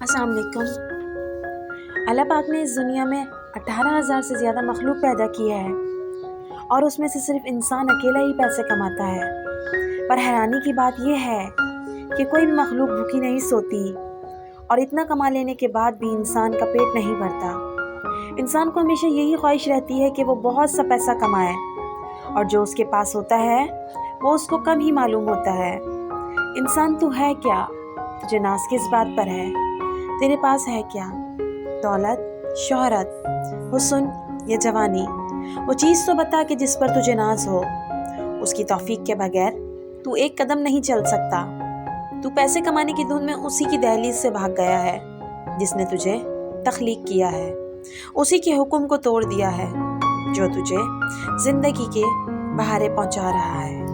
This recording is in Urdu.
السلام علیکم۔ اللہ پاک نے اس دنیا میں 18,000 سے زیادہ مخلوق پیدا کی ہے اور اس میں سے صرف انسان اکیلا ہی پیسے کماتا ہے۔ پر حیرانی کی بات یہ ہے کہ کوئی بھی مخلوق بھوکی نہیں سوتی اور اتنا کما لینے کے بعد بھی انسان کا پیٹ نہیں بھرتا۔ انسان کو ہمیشہ یہی خواہش رہتی ہے کہ وہ بہت سا پیسہ کمائے، اور جو اس کے پاس ہوتا ہے وہ اس کو کم ہی معلوم ہوتا ہے۔ انسان تو ہے کیا؟ تجھے ناز کس بات پر ہے؟ تیرے پاس ہے کیا؟ دولت، شہرت، حسن یا جوانی؟ وہ چیز تو بتا کہ جس پر تجھے ناز ہو۔ اس کی توفیق کے بغیر تو ایک قدم نہیں چل سکتا۔ تو پیسے کمانے کی دھن میں اسی کی دہلیز سے بھاگ گیا ہے جس نے تجھے تخلیق کیا ہے، اسی کے حکم کو توڑ دیا ہے جو تجھے زندگی کے بہارے پہنچا رہا ہے۔